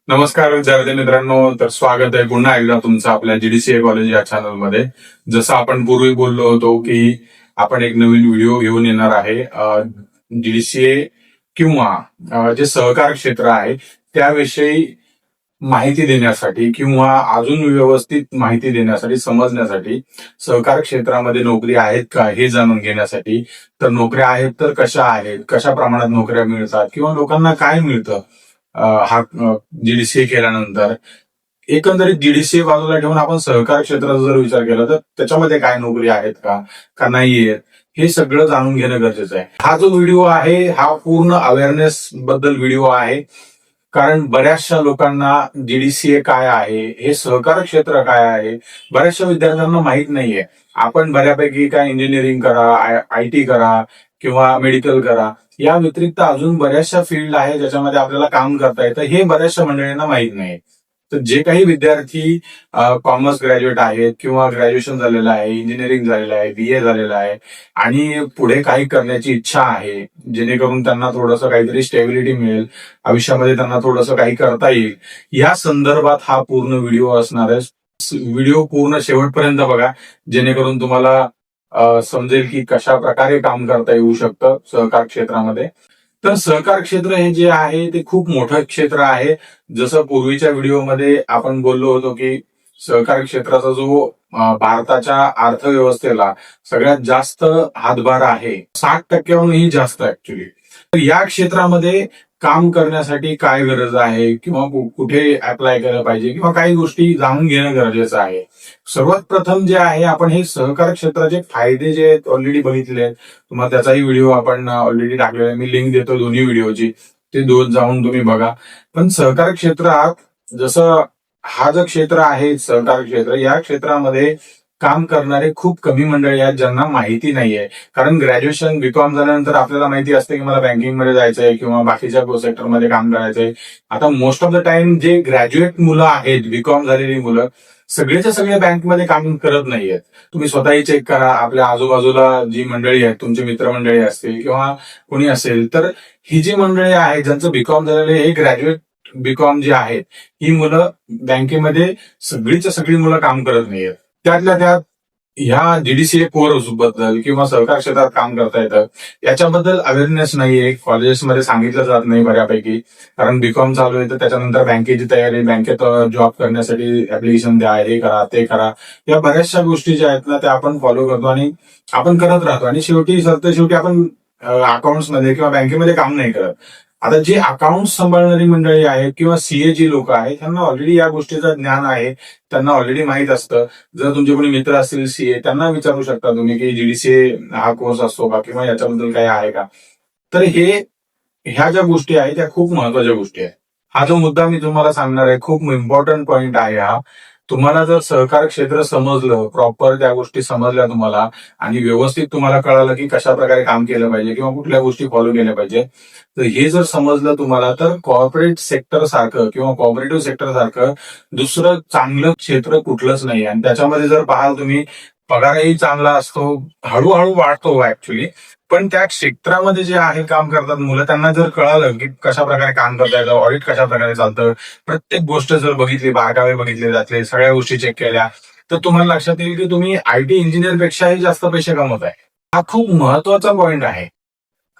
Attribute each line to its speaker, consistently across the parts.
Speaker 1: नमस्कार विद्यार्थी मित्रांनो. तर स्वागत आहे पुन्हा एकदा तुमचं आपल्या जीडीसीए कॉलेज या चॅनलमध्ये. जसं आपण पूर्वी बोललो होतो की आपण एक नवीन व्हिडिओ घेऊन येणार आहे जीडीसीए किंवा जे सहकार क्षेत्र आहे त्याविषयी माहिती देण्यासाठी किंवा अजून व्यवस्थित माहिती देण्यासाठी, समजण्यासाठी, सहकार क्षेत्रामध्ये नोकरी आहेत का हे जाणून घेण्यासाठी. तर नोकऱ्या आहेत तर कशा आहेत, कशा प्रमाणात नोकऱ्या मिळतात किंवा लोकांना काय मिळतं हा जीडीसीए केल्यानंतर. एकंदरीत जीडीसीए बाजूला ठेवून आपण सहकार क्षेत्राचा जर विचार केला तर त्याच्यामध्ये काय नोकरी आहेत का नाहीयेत हे सगळं जाणून घेणं गरजेचं आहे. हा जो व्हिडिओ आहे हा पूर्ण अवेअरनेस बद्दल व्हिडिओ आहे. कारण बऱ्याचशा लोकांना जीडीसीए काय आहे, हे सहकार क्षेत्र काय आहे, बऱ्याचशा विद्यार्थ्यांना माहित नाहीये. आपण बऱ्यापैकी काय इंजिनिअरिंग करा, आयटी करा किंवा मेडिकल करा, या व्यतिरिक्त अजून बऱ्याचशा फील्ड आहे ज्याच्यामध्ये आपल्याला काम करता येतं, हे बऱ्याचशा मंडळींना माहित नाही. तर जे काही विद्यार्थी कॉमर्स ग्रॅज्युएट आहेत किंवा ग्रॅज्युएशन झालेलं आहे, इंजिनिअरिंग झालेलं आहे, बीए झालेलं आहे आणि पुढे काही करण्याची इच्छा आहे, जेणेकरून त्यांना थोडंसं काहीतरी स्टेबिलिटी मिळेल, आयुष्यामध्ये त्यांना थोडंसं काही करता येईल, या संदर्भात हा पूर्ण व्हिडिओ असणार आहे. व्हिडिओ पूर्ण शेवटपर्यंत बघा, जेणेकरून तुम्हाला समजेल की कशा प्रकारे काम करता येऊ शकतं सहकार क्षेत्रामध्ये. तर सहकार क्षेत्र हे जे आहे ते खूप मोठं क्षेत्र आहे. जसं पूर्वीच्या व्हिडिओमध्ये आपण बोललो होतो की सहकार क्षेत्राचा जो भारताच्या अर्थव्यवस्थेला सगळ्यात जास्त हातभार आहे, 60%हूनही जास्त ऍक्च्युली. तर या क्षेत्रामध्ये काम करण्यासाठी काय गरज आहे किंवा कुठे अप्लाय केलं पाहिजे किंवा काही गोष्टी जाणून घेणं गरजेचं आहे. सर्वात प्रथम जे आहे, आपण हे सहकार क्षेत्राचे फायदे जे आहेत ऑलरेडी बघितले आहेत. तुम्हाला त्याचाही व्हिडिओ आपण ऑलरेडी टाकलेला आहे, मी लिंक देतो दोन्ही व्हिडिओची, ते दोन जाऊन तुम्ही बघा. पण सहकार क्षेत्रात जसं हा जो क्षेत्र आहे सहकार क्षेत्र, या क्षेत्रामध्ये काम करणारे खूप कमी मंडळी आहेत ज्यांना माहिती नाहीये. कारण ग्रॅज्युएशन बीकॉम झाल्यानंतर आपल्याला माहिती असते की मला बँकिंगमध्ये जायचंय किंवा बाकीच्या सेक्टरमध्ये काम करायचंय. आता मोस्ट ऑफ द टाइम जे ग्रॅज्युएट मुलं आहेत, बीकॉम झालेली मुलं, सगळेच्या सगळे बँकमध्ये काम करत नाहीयेत. तुम्ही स्वतःही चेक करा, आपल्या आजूबाजूला जी मंडळी आहेत, तुमची मित्रमंडळी असतील किंवा कोणी असेल, तर ही जी मंडळी आहेत ज्यांचं बीकॉम झालेलं आहे, हे ग्रॅज्युएट बीकॉम जे आहेत, ही मुलं बँकेमध्ये सगळीच्या सगळी मुलं काम करत नाहीयेत. त्यातल्या त्यात ह्या जीडीसीए कोर्स बद्दल किंवा सहकार क्षेत्रात काम करता येतं याच्याबद्दल अवेअरनेस नाहीये, कॉलेजेसमध्ये सांगितलं जात नाही बऱ्यापैकी. कारण बीकॉम चालू आहे तर त्याच्यानंतर बँकेची तयारी, बँकेत जॉब करण्यासाठी ऍप्लिकेशन द्या, हे करा ते करा, या बऱ्याचशा गोष्टी ज्या आहेत ना त्या आपण फॉलो करतो आणि आपण करत राहतो आणि शेवटी आपण अकाउंट्समध्ये किंवा बँकेमध्ये काम नाही करत. आता जे अकाउंट सांभाळणारी मंडळी आहेत किंवा सीए जी लोक आहेत त्यांना ऑलरेडी या गोष्टीचं ज्ञान आहे, त्यांना ऑलरेडी माहित असतं. जर तुमचे कोणी मित्र असतील सीए, त्यांना विचारू शकता तुम्ही की जीडीसीए हा कोर्स असतो का किंवा याच्याबद्दल काही आहे का. तर ह्या ज्या गोष्टी आहेत त्या खूप महत्वाच्या गोष्टी आहेत. हा जो मुद्दा मी तुम्हाला सांगणार आहे खूप इम्पॉर्टंट पॉइंट आहे हा. तुम्हाला जर सहकार क्षेत्र समजलं, प्रॉपर त्या गोष्टी समजल्या तुम्हाला आणि व्यवस्थित तुम्हाला कळालं की कशा प्रकारे काम केलं पाहिजे किंवा कुठल्या गोष्टी फॉलो केल्या पाहिजे, तर हे जर समजलं तुम्हाला, तर कॉर्पोरेट सेक्टर सारखं किंवा कॉपरेटिव्ह सेक्टर सारखं दुसरं चांगलं क्षेत्र कुठलंच नाही. आणि त्याच्यामध्ये जर पाहाल तुम्ही, पगारही चांगला असतो, हळूहळू वाढतो ऍक्च्युली. पण त्या क्षेत्रामध्ये जे आहे काम करतात मुलं, त्यांना जर कळालं की कशा प्रकारे काम करता येतं, ऑडिट कशा प्रकारे चालतं, प्रत्येक गोष्ट जर बघितली, बारकावे बघितले जातले, सगळ्या गोष्टी चेक केल्या, तर तुम्हाला लक्षात येईल की तुम्ही आयटी इंजिनियर पेक्षाही जास्त पैसे कमवत आहे. हा खूप महत्वाचा पॉइंट आहे.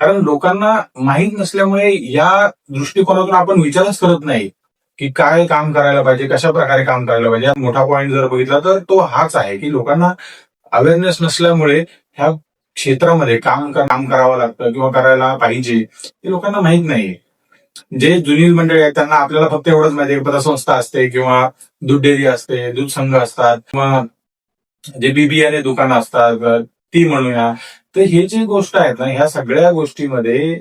Speaker 1: कारण लोकांना माहीत नसल्यामुळे या दृष्टिकोनातून आपण विचारच करत नाही की काय काम करायला पाहिजे, कशा प्रकारे काम करायला पाहिजे. मोठा पॉइंट जर बघितला तर तो हाच आहे की लोकांना अवेअरनेस नसल्यामुळे ह्या क्षेत्रामध्ये काम करावं लागतं किंवा करायला पाहिजे हे लोकांना माहित नाही. जे जुनी मंडळी आहेत त्यांना आपल्याला फक्त एवढंच माहिती आहे, पतसंस्था असते किंवा दूध डेअरी असते, दूध संघ असतात किंवा जे बीबीआय दुकानं असतात ती म्हणूया. तर हे जे गोष्ट आहेत ना, ह्या सगळ्या गोष्टीमध्ये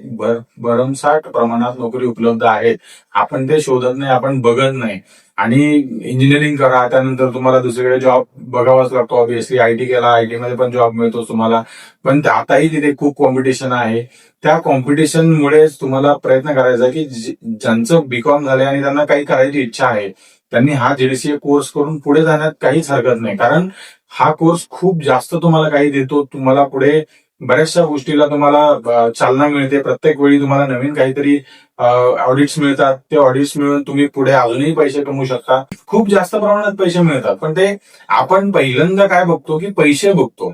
Speaker 1: भरमसाठ प्रमाणात नोकरी उपलब्ध आहेत. आपण ते शोधत नाही, आपण बघत नाही. आणि इंजिनिअरिंग करा, त्यानंतर तुम्हाला दुसरीकडे जॉब बघावाच लागतो. ऑब्व्हियसली आयटी केला, आयटी मध्ये पण जॉब मिळतो तुम्हाला, पण आताही तिथे खूप कॉम्पिटिशन आहे. त्या कॉम्पिटिशनमुळेच तुम्हाला प्रयत्न करायचा आहे की ज्यांचं बीकॉम झालंय आणि त्यांना काही करायची इच्छा आहे, त्यांनी हा जीडीसीए कोर्स करून पुढे जाण्यात काहीच हरकत नाही. कारण हा कोर्स खूप जास्त तुम्हाला काही देतो. तुम्हाला पुढे बऱ्याचशा गोष्टीला तुम्हाला चालना मिळते. प्रत्येक वेळी तुम्हाला नवीन काहीतरी ऑडिट्स मिळतात. ते ऑडिट्स मिळून तुम्ही पुढे अजूनही पैसे कमवू शकता. खूप जास्त प्रमाणात पैसे मिळतात. पण ते आपण पहिल्यांदा काय बघतो की पैसे बघतो.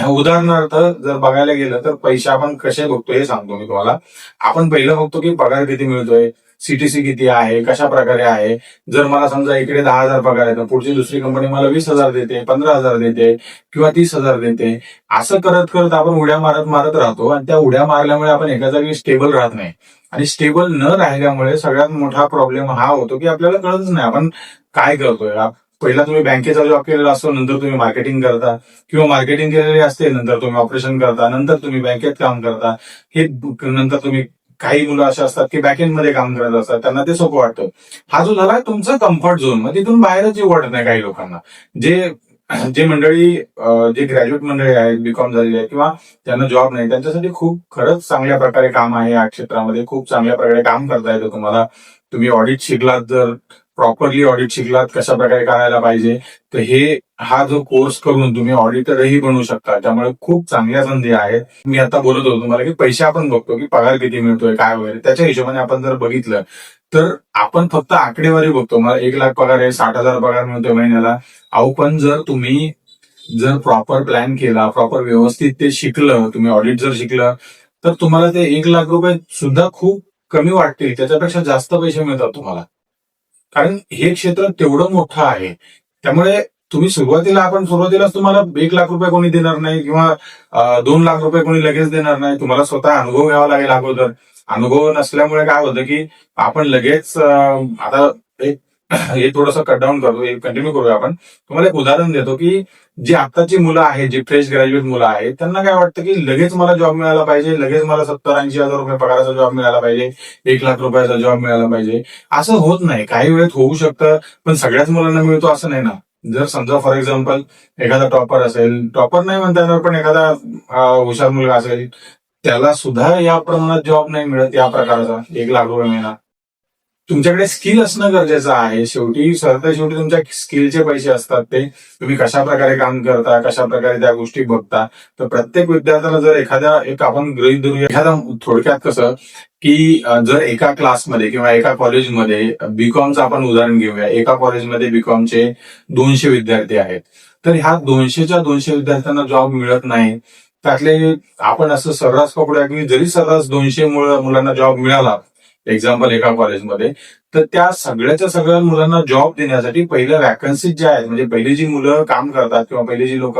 Speaker 1: उदाहरणार्थ जर बघायला गेलं तर पैसे आपण कसे बघतो हे सांगतो मी तुम्हाला. आपण पहिलं बघतो की पगार किती मिळतोय, सीटीसी किती आहे, कशा प्रकारे आहे. जर मला समजा इकडे 10,000 पगार आहे तर पुढची दुसरी कंपनी मला 20,000 देते, 15,000 देते किंवा 30,000 देते. असं करत करत आपण उड्या मारत मारत राहतो आणि त्या उड्या मारल्यामुळे आपण एका जागी स्टेबल राहत नाही. आणि स्टेबल न राहिल्यामुळे सगळ्यात मोठा प्रॉब्लेम हा होतो की आपल्याला कळतच नाही आपण काय करतोय. पहिला तुम्ही बँकेचा जॉब केलेला असतो, नंतर तुम्ही मार्केटिंग करता किंवा मार्केटिंग केलेली असते, नंतर तुम्ही ऑपरेशन करता, नंतर तुम्ही बँकेत काम करता. हे नंतर तुम्ही काही मुलं अशा असतात की बॅकएंड मध्ये काम करत असतात, त्यांना ते सोपं वाटतं. हा जो झाला तुमचा कम्फर्ट झोन, मग तिथून बाहेरच येऊ वाटत नाही काही लोकांना. जे जे मंडळी जे ग्रॅज्युएट मंडळी आहेत, बीकॉम झालेली आहे किंवा त्यांना जॉब नाही, त्यांच्यासाठी खूप खरंच चांगल्या प्रकारे काम आहे. या क्षेत्रामध्ये खूप चांगल्या प्रकारे काम करता येतं तुम्हाला. तुम्ही ऑडिट शिकलात, जर प्रॉपरली ऑडिट शिकलात कशा प्रकारे करायला पाहिजे, तर हा जो कोर्स करून तुम्ही ऑडिटरही बनू शकता. त्यामुळे खूप चांगल्या संधी आहेत. मी आता बोलत होतो तुम्हाला की पैसे आपण बघतो की पगार किती मिळतोय काय वगैरे, त्याच्या हिशोबाने आपण जर बघितलं तर आपण फक्त आकडेवारी बघतो. मला 1,00,000 पगार आहे, 60,000 पगार मिळतोय महिन्याला. अहो पण जर प्रॉपर प्लॅन केला, प्रॉपर व्यवस्थित ते शिकलं, तुम्ही ऑडिट जर शिकलं तर तुम्हाला ते 1,00,000 रुपये सुद्धा खूप कमी वाटतील. त्याच्यापेक्षा जास्त पैसे मिळतात तुम्हाला. कारण हे क्षेत्र तेवढं मोठं आहे. त्यामुळे आपण सुरुवातीलाच तुम्हाला 1,00,000 रुपये कोणी देणार नाही किंवा 2,00,000 रुपये कोणी लगेच देणार नाही. तुम्हाला स्वतः अनुभव घ्यावा लागेल अगोदर. अनुभव नसल्यामुळे काय होतं की आपण लगेच आता एक हे थोडंसं कट डाऊन करतो, हे कंटिन्यू करूया आपण. तुम्हाला एक उदाहरण देतो की जी आत्ताची मुलं आहेत, जी फ्रेश ग्रॅज्युएट मुलं आहेत, त्यांना काय वाटतं की लगेच मला जॉब मिळाला पाहिजे, लगेच मला 70-80,000 रुपये पगाराचा जॉब मिळाला पाहिजे, 1,00,000 रुपयाचा जॉब मिळाला पाहिजे. असं होत नाही. काही वेळेत होऊ शकतं, पण सगळ्याच मुलांना मिळतो असं नाही ना. जर समजा फॉर एक्झाम्पल एखादा टॉपर असेल, टॉपर नाही म्हणता येणार, पण एखादा हुशार मुलगा असेल, त्याला सुद्धा या प्रमाणात जॉब नाही मिळत या प्रकारचा 1,00,000 रुपये महिना. तुमच्याकडे स्किल असणं गरजेचं आहे. शेवटी तुमच्या स्किलचे पैसे असतात ते. तुम्ही कशा प्रकारे काम करता, कशा प्रकारे त्या गोष्टी बघता. तर प्रत्येक विद्यार्थ्याला जर एक आपण गृहीत धरूया, एखादा थोडक्यात कसं की जर एका क्लासमध्ये किंवा एका कॉलेजमध्ये बीकॉमचं आपण उदाहरण घेऊया. एका कॉलेजमध्ये बीकॉमचे 200 विद्यार्थी आहेत. तर ह्या 200च्या 200 विद्यार्थ्यांना जॉब मिळत नाही. त्यातले आपण असं सर्रास पकडूया की जरी सर्रास 200 मुलांना जॉब मिळाला, एक्झाम्पल एका कॉलेजमध्ये, तर त्या सगळ्याच्या सगळ्या मुलांना जॉब देण्यासाठी पहिल्या वॅकन्सी ज्या आहेत, म्हणजे पहिली जी मुलं काम करतात किंवा पहिली जी लोक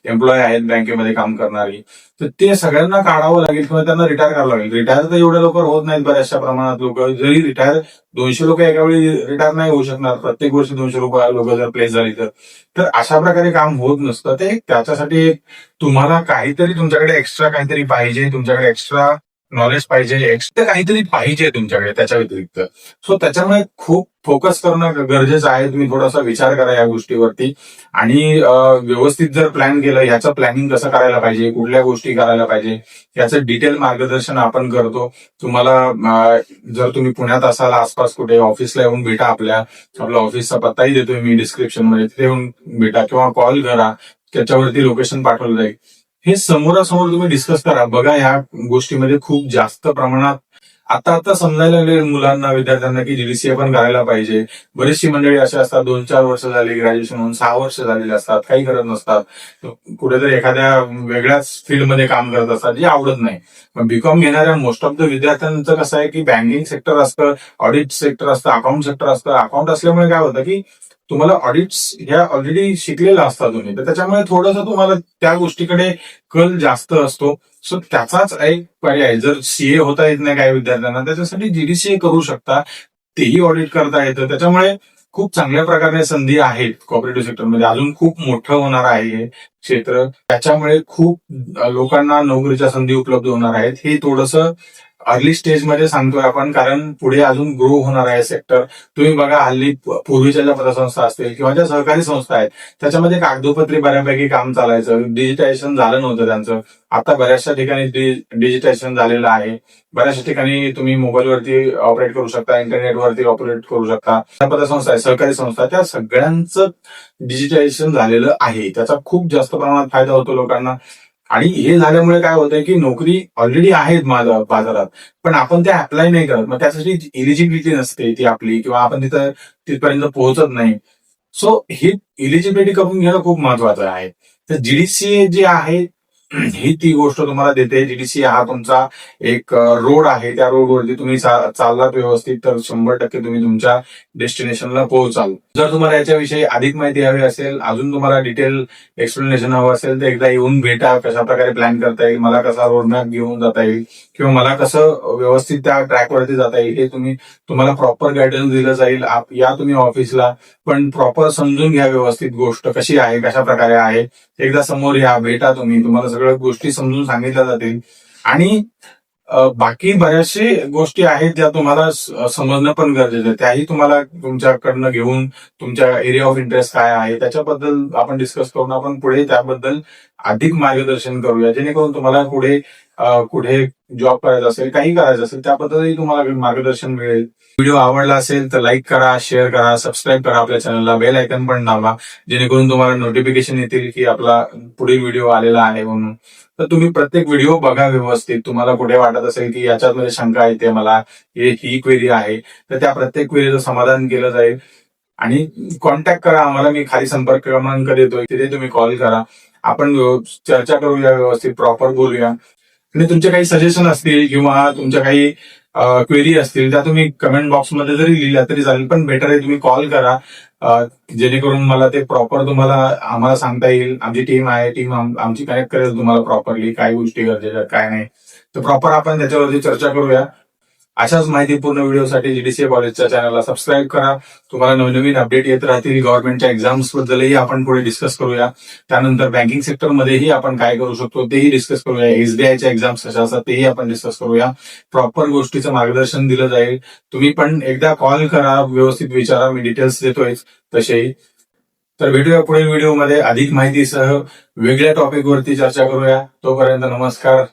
Speaker 1: एम्प्लॉय आहेत बँकेमध्ये काम करणारी, तर ते सगळ्यांना काढावं लागेल किंवा त्यांना रिटायर करावं लागेल. रिटायर तर एवढ्या लवकर होत नाहीत बऱ्याचशा प्रमाणात लोक. जरी रिटायर 200 लोक एका वेळी रिटायर नाही होऊ शकणार. प्रत्येक वर्षी 200 लोक जर प्लेस झाली तर अशा प्रकारे काम होत नसतं. ते त्याच्यासाठी तुम्हाला काहीतरी तुमच्याकडे एक्स्ट्रा काहीतरी पाहिजे, तुमच्याकडे एक्स्ट्रा नॉलेज पाहिजे, एक्स्ट्रा काहीतरी पाहिजे तुमच्याकडे त्याच्या व्यतिरिक्त. सो त्याच्यामुळे खूप फोकस करणं गरजेचं आहे. तुम्ही थोडासा विचार करा या गोष्टीवरती आणि व्यवस्थित जर प्लॅन केलं, ह्याचं प्लॅनिंग कसं करायला पाहिजे, कुठल्या गोष्टी करायला पाहिजे, याचं डिटेल मार्गदर्शन आपण करतो. तुम्हाला जर तुम्ही पुण्यात असाल, आसपास कुठे ऑफिसला येऊन भेटा. आपल्या ऑफिसचा पत्ताही देतोय मी डिस्क्रिप्शन मध्ये, तिथे येऊन भेटा किंवा कॉल करा, त्याच्यावरती लोकेशन पाठवलं जाईल. हे समोरासमोर तुम्ही डिस्कस करा. बघा, ह्या गोष्टीमध्ये खूप जास्त प्रमाणात आता समजायला लागले मुलांना, विद्यार्थ्यांना की जीडीसीए पण करायला पाहिजे. बरीचशी मंडळी अशी असतात 2-4 वर्ष झाली ग्रॅज्युएशन होऊन, 6 वर्ष झालेली असतात, काही करत नसतात, कुठेतरी एखाद्या वेगळ्याच फील्डमध्ये काम करत असतात जे आवडत नाही. मग बीकॉम घेणाऱ्या मोस्ट ऑफ द विद्यार्थ्यांचं कसं आहे की बँकिंग सेक्टर असतं, ऑडिट सेक्टर असतं, अकाउंट सेक्टर असतं. अकाउंट असल्यामुळे काय होतं की तुम्हाला ऑडिट्स ह्या ऑलरेडी शिकलेला असता तुम्ही, तर त्याच्यामुळे थोडंसं तुम्हाला त्या गोष्टीकडे कल जास्त असतो. सो त्याचाच एक पर्याय, जर सीए होता येत नाही काही विद्यार्थ्यांना, त्याच्यासाठी जीडीसीए करू शकता. तेही ऑडिट करता येतं. त्याच्यामुळे खूप चांगल्या प्रकारे संधी आहेत कॉपरेटिव्ह सेक्टरमध्ये. अजून खूप मोठं होणार आहे हे क्षेत्र. त्याच्यामुळे खूप लोकांना नोकरीच्या संधी उपलब्ध होणार आहेत. हे थोडंसं अर्ली स्टेजमध्ये सांगतोय आपण, कारण पुढे अजून ग्रो होणार आहे सेक्टर. तुम्ही बघा, हल्ली पूर्वीच्या ज्या पतसंस्था असतील किंवा ज्या सहकारी संस्था आहेत, त्याच्यामध्ये कागदोपत्री बऱ्यापैकी काम चालायचं, डिजिटायझेशन झालं नव्हतं त्यांचं. आता बऱ्याचशा ठिकाणी डिजिटायझेशन झालेलं आहे. बऱ्याचशा ठिकाणी तुम्ही मोबाईलवरती ऑपरेट करू शकता, इंटरनेटवरती ऑपरेट करू शकता. पतसंस्था आहे, सहकारी संस्था, त्या सगळ्यांचं डिजिटायझेशन झालेलं आहे. त्याचा खूप जास्त प्रमाणात फायदा होतो लोकांना. आणि हे झाल्यामुळे काय होतंय की नोकरी ऑलरेडी आहेत बाजारात, पण आपण त्या अप्लाय नाही करत. मग त्यासाठी इलिजिबिलिटी नसते ती आपली, किंवा आपण तिथं तिथपर्यंत पोहोचत नाही. सो ही इलिजिबिलिटी करून घेणं खूप महत्वाचं आहे. तर जीडीसीए जे आहे ही ती गोष्ट तुम्हाला देते. जीडीसीए हा तुमचा एक रोड आहे. त्या रोडवरती तुम्ही चाललात व्यवस्थित तर 100% तुम्ही तुमच्या डेस्टिनेशनला पोहोचाल. जर तुम्हाला याच्याविषयी अधिक माहिती हवी असेल, अजून तुम्हाला डिटेल एक्सप्लेनेशन हवं असेल, तर एकदा येऊन भेटा. कशा प्रकारे प्लॅन करता येईल, मला कसा रोडमॅप घेऊन जाता येईल, किंवा मला कसं व्यवस्थित त्या ट्रॅकवरती जाता येईल, हे तुम्हाला प्रॉपर गायडन्स दिलं जाईल. या तुम्ही ऑफिसला, पण प्रॉपर समजून घ्या व्यवस्थित गोष्ट कशी आहे, कशा प्रकारे आहे. एकदा समोर या, भेटा तुम्ही, तुम्हाला सगळ्या गोष्टी समजून सांगितल्या जातील. आणि बाकी बऱ्याचशे गोष्टी आहेत ज्या तुम्हाला समजणं पण गरजेचं आहे. त्याही तुम्हाला तुमच्याकडनं घेऊन तुमच्या एरिया ऑफ इंटरेस्ट काय आहे त्याच्याबद्दल आपण डिस्कस करून आपण पुढे त्याबद्दल अधिक मार्गदर्शन करूया, जेणेकरून तुम्हाला पुढे कुठे जॉब करायचा असेल, काही करायचं असेल, त्याबद्दलही तुम्हाला मार्गदर्शन मिळेल. व्हिडिओ आवडला असेल तर लाईक करा, शेअर करा, सबस्क्राईब करा आपल्या चॅनलला, बेल आयकन पण दाबा, जेणेकरून तुम्हाला नोटिफिकेशन येतील की आपला पुढील व्हिडिओ आलेला आहे म्हणून. तर तुम्ही प्रत्येक व्हिडिओ बघा व्यवस्थित. तुम्हाला कुठे वाटत असेल की याच्यामध्ये शंका येते मला, ही क्वेरी आहे, तर त्या प्रत्येक क्वेरीचं समाधान केलं जाईल. आणि कॉन्टॅक्ट करा आम्हाला, मी खाली संपर्क क्रमांक देतोय, तिथे तुम्ही कॉल करा. आपण चर्चा करूया, व्यवस्थित प्रॉपर बोलूया. आणि तुमचे काही सजेशन असतील किंवा तुमच्या काही क्वेरी असतील त्या तुम्ही कमेंट बॉक्समध्ये जरी लिहिल्या तरी चालेल, पण बेटर आहे तुम्ही कॉल करा, जेणेकरून मला ते प्रॉपर आम्हाला सांगता येईल. आमची टीम आहे, टीम आमची कनेक्ट करेल तुम्हाला प्रॉपरली, काय गोष्टी गरजेच्या काय नाही. तर प्रॉपर आपण त्याच्यावरती चर्चा करूया. अशाच माहितीपूर्ण व्हिडिओसाठी जीडीसीए कॉलेजच्या चॅनलला सबस्क्राईब करा. तुम्हाला नवनवीन अपडेट येत राहतील. गव्हर्नमेंटच्या एक्झाम्स बद्दलही आपण पुढे डिस्कस करूया. त्यानंतर बँकिंग सेक्टरमध्येही आपण काय करू शकतो तेही डिस्कस करूया. एसबीआयच्या एक्झाम्स कशा असतात तेही आपण डिस्कस करूया. प्रॉपर गोष्टीचं मार्गदर्शन दिलं जाईल. तुम्ही पण एकदा कॉल करा, व्यवस्थित विचारा, मी डिटेल्स देतोय तसेही. तर भेटूया पुढील व्हिडिओमध्ये अधिक माहितीसह वेगळ्या टॉपिकवरती चर्चा करूया. तोपर्यंत नमस्कार.